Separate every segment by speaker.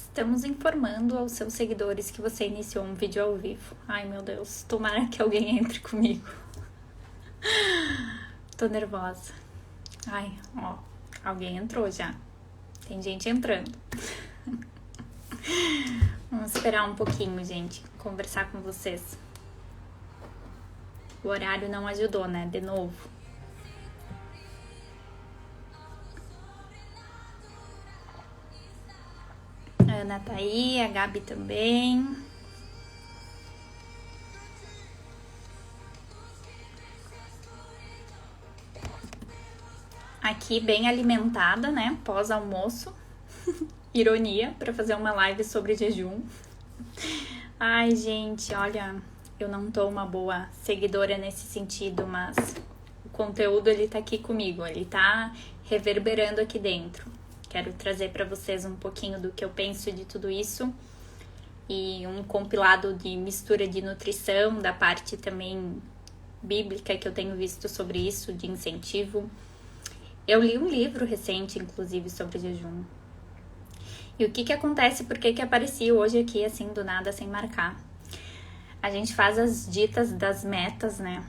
Speaker 1: Estamos informando aos seus seguidores que você iniciou um vídeo ao vivo. Ai, meu Deus, tomara que alguém entre comigo. Tô nervosa. Ai, ó, alguém entrou já. Tem gente entrando. Vamos esperar um pouquinho, gente, conversar com vocês. O horário não ajudou, né? De novo. A Ana tá aí, a Gabi também. Aqui bem alimentada, né? Pós-almoço. Ironia, para fazer uma live sobre jejum. Ai, gente, olha, eu não tô uma boa seguidora nesse sentido, mas o conteúdo ele tá aqui comigo, ele tá reverberando aqui dentro. Quero trazer para vocês um pouquinho do que eu penso de tudo isso e um compilado de mistura de nutrição, da parte também bíblica que eu tenho visto sobre isso, de incentivo. Eu li um livro recente, inclusive, sobre jejum. E o que acontece, por que apareci hoje aqui, assim, do nada, sem marcar? A gente faz as ditas das metas, né?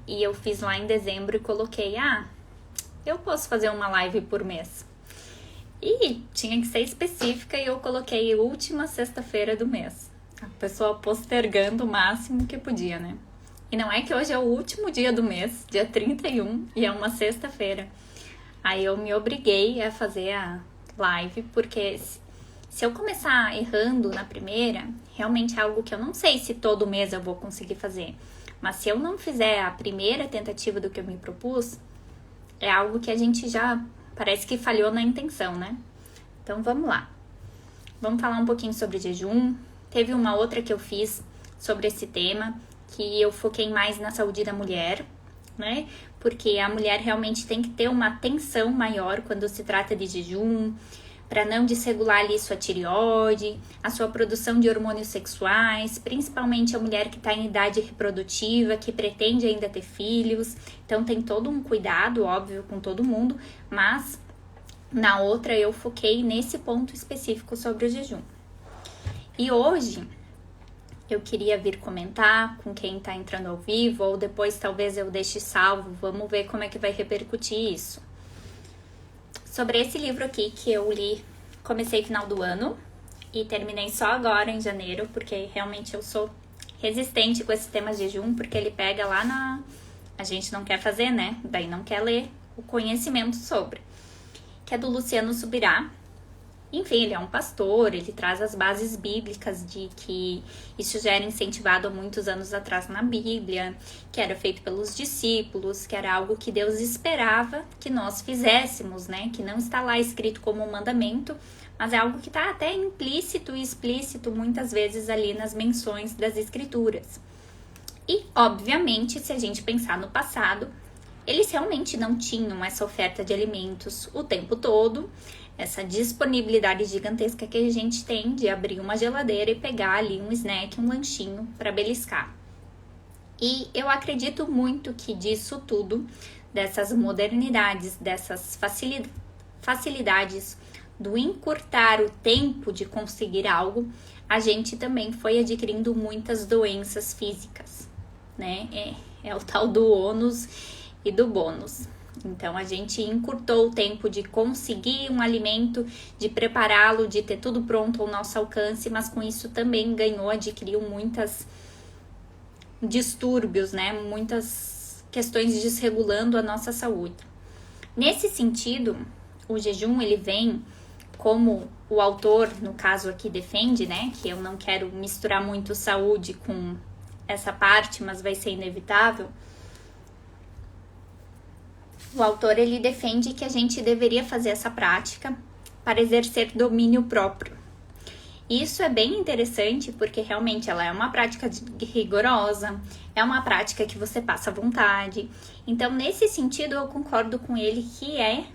Speaker 1: E eu fiz lá em dezembro e coloquei, eu posso fazer uma live por mês. E tinha que ser específica e eu coloquei última sexta-feira do mês. A pessoa postergando o máximo que podia, né? E não é que hoje é o último dia do mês, dia 31, e é uma sexta-feira. Aí eu me obriguei a fazer a live, porque se eu começar errando na primeira, realmente é algo que eu não sei se todo mês eu vou conseguir fazer. Mas se eu não fizer a primeira tentativa do que eu me propus, é algo que a gente já parece que falhou na intenção, né? Então vamos lá. Vamos falar um pouquinho sobre jejum. Teve uma outra que eu fiz sobre esse tema, que eu foquei mais na saúde da mulher, né? Porque a mulher realmente tem que ter uma atenção maior quando se trata de jejum, para não desregular ali sua tireoide, a sua produção de hormônios sexuais, principalmente a mulher que está em idade reprodutiva, que pretende ainda ter filhos. Então tem todo um cuidado, óbvio, com todo mundo, mas na outra eu foquei nesse ponto específico sobre o jejum. E hoje eu queria vir comentar com quem está entrando ao vivo, ou depois talvez eu deixe salvo, vamos ver como é que vai repercutir isso. Sobre esse livro aqui que eu li, comecei final do ano e terminei só agora em janeiro, porque realmente eu sou resistente com esse tema de jejum, porque ele pega lá na... A gente não quer fazer, né? Daí não quer ler o conhecimento sobre. Que é do Luciano Subirá. Enfim, ele é um pastor, ele traz as bases bíblicas de que isso já era incentivado há muitos anos atrás na Bíblia, que era feito pelos discípulos, que era algo que Deus esperava que nós fizéssemos, né? Que não está lá escrito como um mandamento, mas é algo que está até implícito e explícito muitas vezes ali nas menções das Escrituras. E, obviamente, se a gente pensar no passado, eles realmente não tinham essa oferta de alimentos o tempo todo, essa disponibilidade gigantesca que a gente tem de abrir uma geladeira e pegar ali um snack, um lanchinho para beliscar. E eu acredito muito que disso tudo, dessas modernidades, dessas facilidades do encurtar o tempo de conseguir algo, a gente também foi adquirindo muitas doenças físicas, né? É o tal do ônus e do bônus. Então, a gente encurtou o tempo de conseguir um alimento, de prepará-lo, de ter tudo pronto ao nosso alcance, mas com isso também adquiriu muitos distúrbios, né? Muitas questões desregulando a nossa saúde. Nesse sentido, o jejum, ele vem como o autor, no caso aqui, defende, né? Que eu não quero misturar muito saúde com essa parte, mas vai ser inevitável. O autor, ele defende que a gente deveria fazer essa prática para exercer domínio próprio. Isso é bem interessante porque realmente ela é uma prática rigorosa, é uma prática que você passa vontade. Então, nesse sentido, eu concordo com ele que é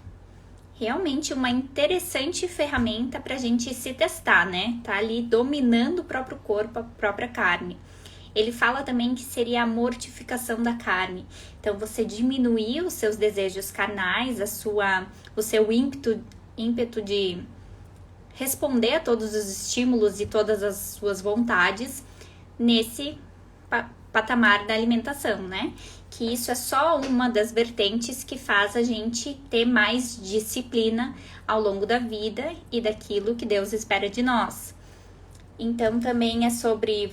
Speaker 1: realmente uma interessante ferramenta para a gente se testar, né? Tá ali dominando o próprio corpo, a própria carne. Ele fala também que seria a mortificação da carne. Então, você diminuir os seus desejos carnais, o seu ímpeto de responder a todos os estímulos e todas as suas vontades nesse patamar da alimentação, né? Que isso é só uma das vertentes que faz a gente ter mais disciplina ao longo da vida e daquilo que Deus espera de nós. Então, também é sobre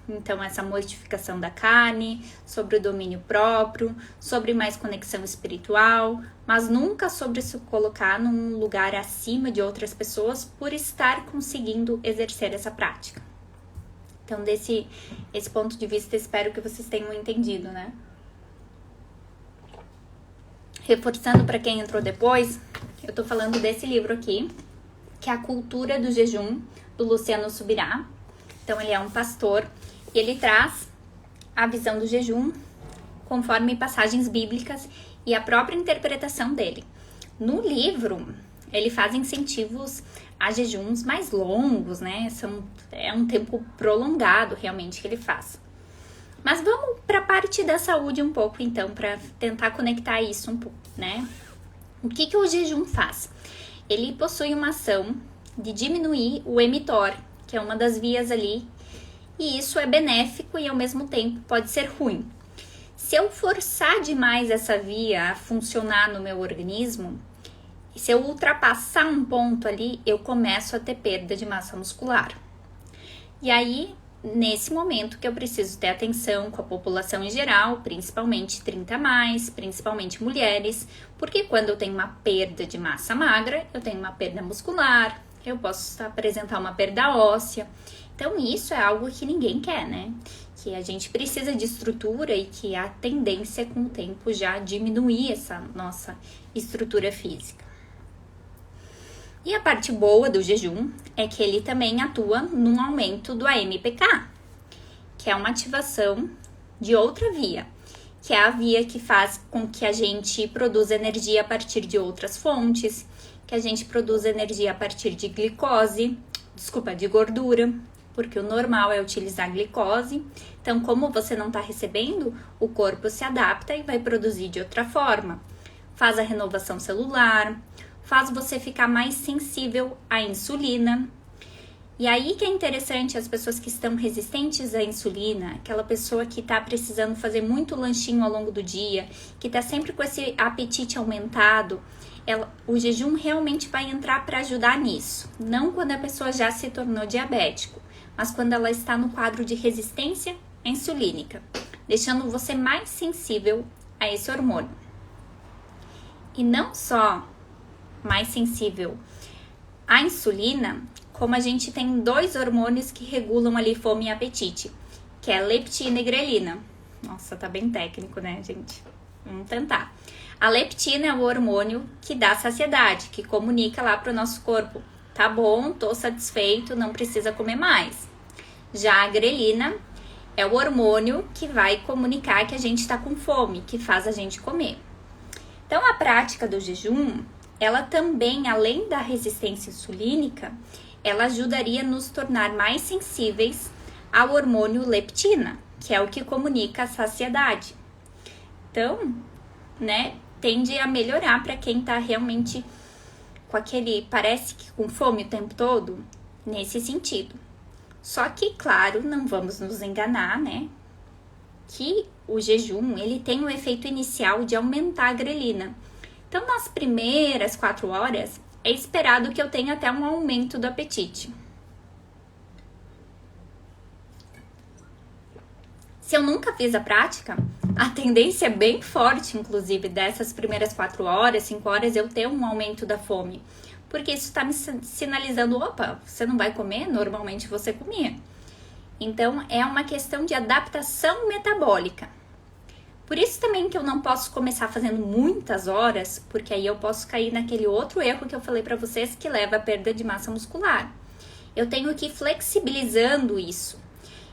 Speaker 1: então, essa mortificação da carne, sobre o domínio próprio, sobre mais conexão espiritual, mas nunca sobre se colocar num lugar acima de outras pessoas por estar conseguindo exercer essa prática. Então, esse ponto de vista, espero que vocês tenham entendido, né? Reforçando para quem entrou depois, eu tô falando desse livro aqui, que é A Cultura do Jejum, do Luciano Subirá. Então, ele é um pastor e ele traz a visão do jejum conforme passagens bíblicas e a própria interpretação dele. No livro, ele faz incentivos a jejuns mais longos, né? É um tempo prolongado, realmente, que ele faz. Mas vamos para a parte da saúde um pouco, então, para tentar conectar isso um pouco, né? O que o jejum faz? Ele possui uma ação de diminuir o mTOR, que é uma das vias ali, e isso é benéfico e, ao mesmo tempo, pode ser ruim. Se eu forçar demais essa via a funcionar no meu organismo, se eu ultrapassar um ponto ali, eu começo a ter perda de massa muscular. E aí, nesse momento que eu preciso ter atenção com a população em geral, principalmente 30+, principalmente mulheres, porque quando eu tenho uma perda de massa magra, eu tenho uma perda muscular, eu posso apresentar uma perda óssea. Então, isso é algo que ninguém quer, né? Que a gente precisa de estrutura e que a tendência com o tempo já diminuir essa nossa estrutura física. E a parte boa do jejum é que ele também atua num aumento do AMPK, que é uma ativação de outra via, que é a via que faz com que a gente produza energia a partir de outras fontes, que a gente produza energia a partir de de gordura, porque o normal é utilizar glicose. Então, como você não está recebendo, o corpo se adapta e vai produzir de outra forma. Faz a renovação celular, faz você ficar mais sensível à insulina. E aí que é interessante as pessoas que estão resistentes à insulina, aquela pessoa que está precisando fazer muito lanchinho ao longo do dia, que está sempre com esse apetite aumentado, o jejum realmente vai entrar para ajudar nisso. Não quando a pessoa já se tornou diabético, mas quando ela está no quadro de resistência insulínica, deixando você mais sensível a esse hormônio. E não só mais sensível à insulina, como a gente tem 2 hormônios que regulam ali fome e apetite, que é leptina e grelina. Nossa, tá bem técnico, né, gente? Vamos tentar. A leptina é o hormônio que dá saciedade, que comunica lá pro nosso corpo: tá bom, tô satisfeito, não precisa comer mais. Já a grelina é o hormônio que vai comunicar que a gente tá com fome, que faz a gente comer. Então, a prática do jejum, ela também, além da resistência insulínica, ela ajudaria a nos tornar mais sensíveis ao hormônio leptina, que é o que comunica a saciedade. Então, né, tende a melhorar para quem tá realmente com parece que com fome o tempo todo, nesse sentido. Só que, claro, não vamos nos enganar, né, que o jejum, ele tem um efeito inicial de aumentar a grelina. Então, nas primeiras 4 horas, é esperado que eu tenha até um aumento do apetite. Se eu nunca fiz a prática, a tendência é bem forte, inclusive, dessas primeiras 4 horas, 5 horas, eu ter um aumento da fome. Porque isso está me sinalizando: opa, você não vai comer? Normalmente você comia. Então, é uma questão de adaptação metabólica. Por isso também que eu não posso começar fazendo muitas horas, porque aí eu posso cair naquele outro erro que eu falei para vocês, que leva à perda de massa muscular. Eu tenho que ir flexibilizando isso.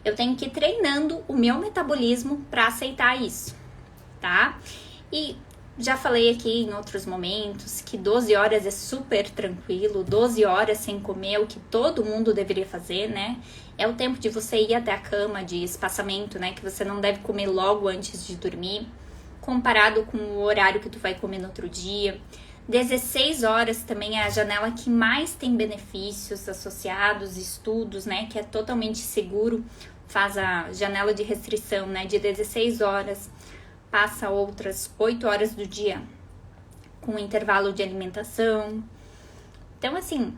Speaker 1: Eu tenho que ir treinando o meu metabolismo para aceitar isso, tá? E já falei aqui em outros momentos que 12 horas é super tranquilo, 12 horas sem comer é o que todo mundo deveria fazer, né? É o tempo de você ir até a cama, de espaçamento, né? Que você não deve comer logo antes de dormir, comparado com o horário que tu vai comer no outro dia. 16 horas também é a janela que mais tem benefícios associados, estudos, né, que é totalmente seguro, faz a janela de restrição, né, de 16 horas, passa outras 8 horas do dia com intervalo de alimentação. Então, assim,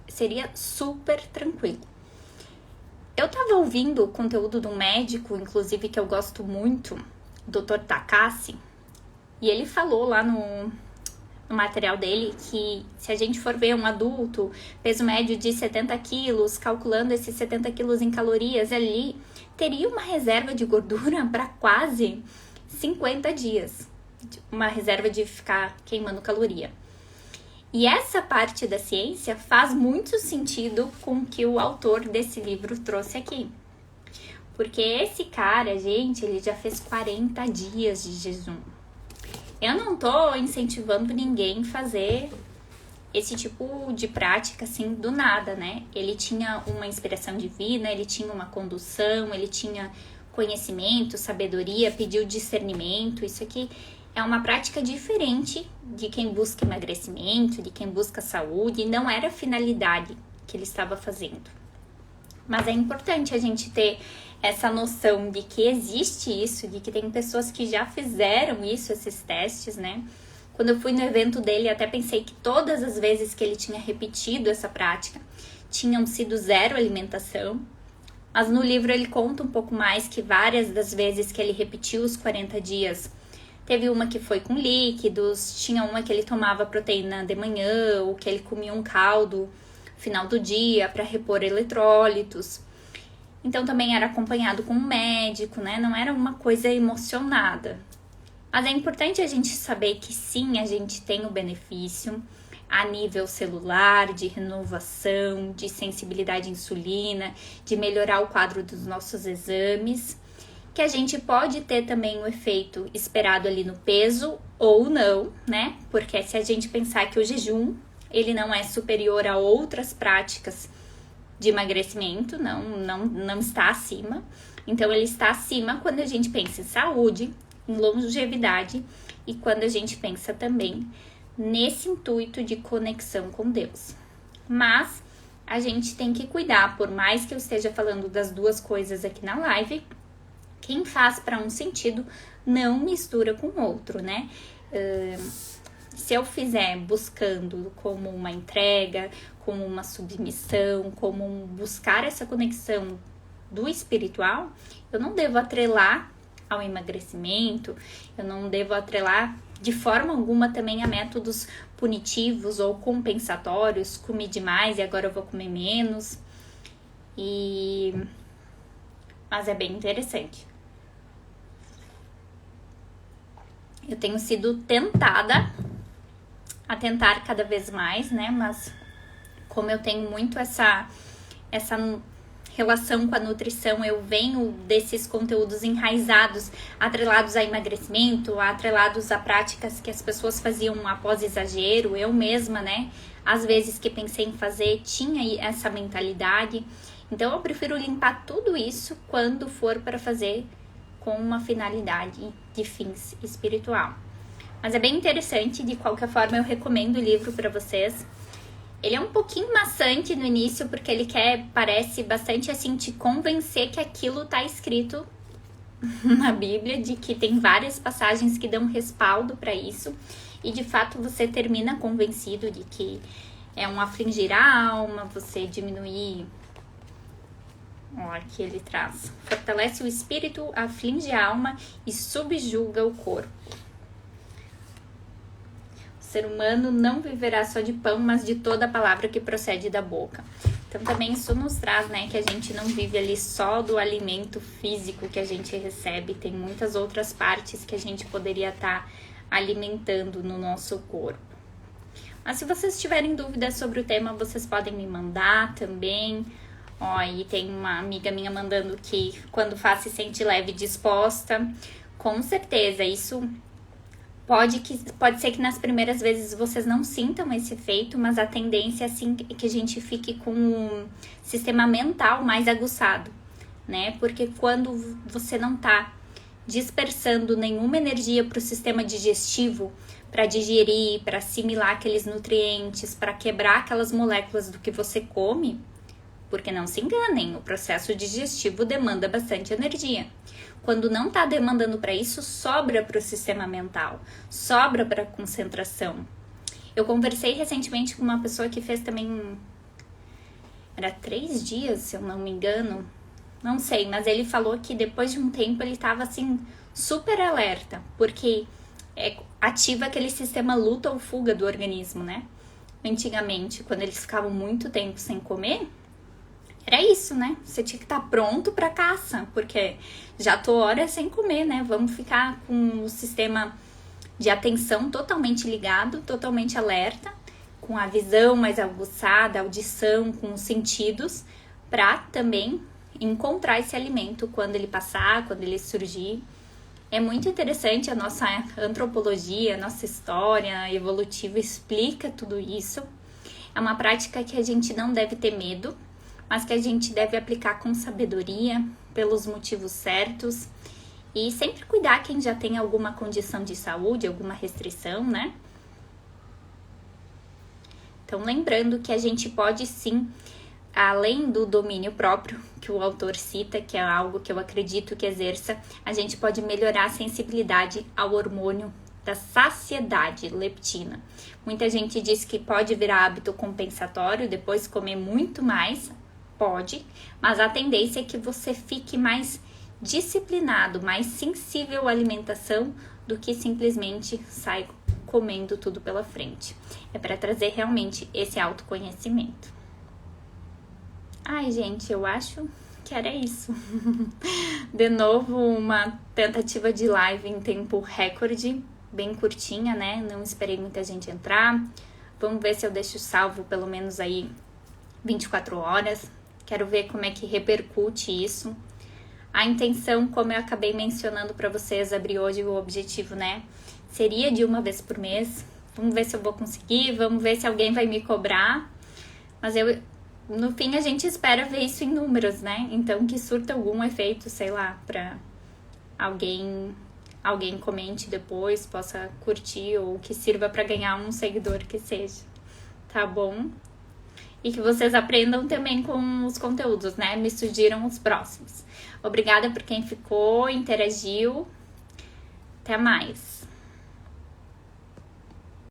Speaker 1: seria super tranquilo. Eu tava ouvindo o conteúdo de um médico, inclusive, que eu gosto muito, o Dr. Takassi, e ele falou lá no material dele que se a gente for ver um adulto, peso médio de 70 quilos, calculando esses 70 quilos em calorias ali, teria uma reserva de gordura para quase 50 dias. Uma reserva de ficar queimando caloria. E essa parte da ciência faz muito sentido com o que o autor desse livro trouxe aqui. Porque esse cara, gente, ele já fez 40 dias de jejum. Eu não tô incentivando ninguém a fazer esse tipo de prática assim do nada, né? Ele tinha uma inspiração divina, ele tinha uma condução, ele tinha conhecimento, sabedoria, pediu discernimento. Isso aqui é uma prática diferente de quem busca emagrecimento, de quem busca saúde, e não era a finalidade que ele estava fazendo. Mas é importante a gente ter essa noção de que existe isso, de que tem pessoas que já fizeram isso, esses testes, né? Quando eu fui no evento dele, até pensei que todas as vezes que ele tinha repetido essa prática, tinham sido zero alimentação. Mas no livro ele conta um pouco mais que várias das vezes que ele repetiu os 40 dias, teve uma que foi com líquidos, tinha uma que ele tomava proteína de manhã, ou que ele comia um caldo no final do dia para repor eletrólitos. Então também era acompanhado com um médico, né? Não era uma coisa emocionada. Mas é importante a gente saber que sim, a gente tem o benefício a nível celular, de renovação, de sensibilidade à insulina, de melhorar o quadro dos nossos exames, que a gente pode ter também o efeito esperado ali no peso ou não, né? Porque se a gente pensar que o jejum, ele não é superior a outras práticas de emagrecimento, não está acima. Então, ele está acima quando a gente pensa em saúde, em longevidade e quando a gente pensa também nesse intuito de conexão com Deus. Mas a gente tem que cuidar, por mais que eu esteja falando das duas coisas aqui na live, quem faz para um sentido não mistura com o outro, né? Se eu fizer buscando como uma entrega, como uma submissão, como buscar essa conexão do espiritual, eu não devo atrelar ao emagrecimento, eu não devo atrelar de forma alguma também a métodos punitivos ou compensatórios, comi demais e agora eu vou comer menos. Mas é bem interessante. Eu tenho sido tentada a tentar cada vez mais, né? Mas como eu tenho muito essa relação com a nutrição, eu venho desses conteúdos enraizados, atrelados a emagrecimento, atrelados a práticas que as pessoas faziam após exagero. Eu mesma, né? Às vezes que pensei em fazer, tinha essa mentalidade. Então eu prefiro limpar tudo isso quando for para fazer com uma finalidade de fins espiritual. Mas é bem interessante, de qualquer forma eu recomendo o livro para vocês. Ele é um pouquinho maçante no início, porque ele parece bastante assim, te convencer que aquilo tá escrito na Bíblia, de que tem várias passagens que dão respaldo para isso, e de fato você termina convencido de que é um afligir a alma, você diminuir. Ó, aqui ele traz: fortalece o espírito, aflige a alma e subjuga o corpo. O ser humano não viverá só de pão, mas de toda a palavra que procede da boca. Então também isso nos traz, né, que a gente não vive ali só do alimento físico que a gente recebe, tem muitas outras partes que a gente poderia estar alimentando no nosso corpo. Mas se vocês tiverem dúvidas sobre o tema, vocês podem me mandar também. Ó, e tem uma amiga minha mandando que quando faz se sente leve e disposta. Com certeza, isso pode ser que nas primeiras vezes vocês não sintam esse efeito, mas a tendência é assim que a gente fique com um sistema mental mais aguçado, né? Porque quando você não tá dispersando nenhuma energia para o sistema digestivo, para digerir, para assimilar aqueles nutrientes, para quebrar aquelas moléculas do que você come, porque não se enganem, o processo digestivo demanda bastante energia. Quando não está demandando para isso, sobra para o sistema mental, sobra para a concentração. Eu conversei recentemente com uma pessoa que fez também, era 3 dias, se eu não me engano, não sei, mas ele falou que depois de um tempo ele estava assim, super alerta, porque ativa aquele sistema luta ou fuga do organismo, né? Antigamente, quando eles ficavam muito tempo sem comer, era isso, né? Você tinha que estar pronto para caça, porque já tô horas sem comer, né? Vamos ficar com o sistema de atenção totalmente ligado, totalmente alerta, com a visão mais aguçada, a audição, com os sentidos, para também encontrar esse alimento quando ele passar, quando ele surgir. É muito interessante a nossa antropologia, a nossa história evolutiva explica tudo isso. É uma prática que a gente não deve ter medo, mas que a gente deve aplicar com sabedoria, pelos motivos certos, e sempre cuidar quem já tem alguma condição de saúde, alguma restrição, né? Então, lembrando que a gente pode sim, além do domínio próprio, que o autor cita, que é algo que eu acredito que exerça, a gente pode melhorar a sensibilidade ao hormônio da saciedade, leptina. Muita gente diz que pode virar hábito compensatório, depois comer muito mais, pode, mas a tendência é que você fique mais disciplinado, mais sensível à alimentação do que simplesmente sai comendo tudo pela frente. É para trazer realmente esse autoconhecimento. Ai, gente, eu acho que era isso. De novo, uma tentativa de live em tempo recorde, bem curtinha, né? Não esperei muita gente entrar. Vamos ver se eu deixo salvo pelo menos aí 24 horas. Quero ver como é que repercute isso. A intenção, como eu acabei mencionando para vocês, abrir hoje o objetivo, né? Seria de 1 vez por mês. Vamos ver se eu vou conseguir, vamos ver se alguém vai me cobrar. Mas no fim a gente espera ver isso em números, né? Então que surta algum efeito, sei lá, para alguém comente depois, possa curtir ou que sirva para ganhar um seguidor que seja. Tá bom? E que vocês aprendam também com os conteúdos, né? Me sugiram os próximos. Obrigada por quem ficou, interagiu. Até mais.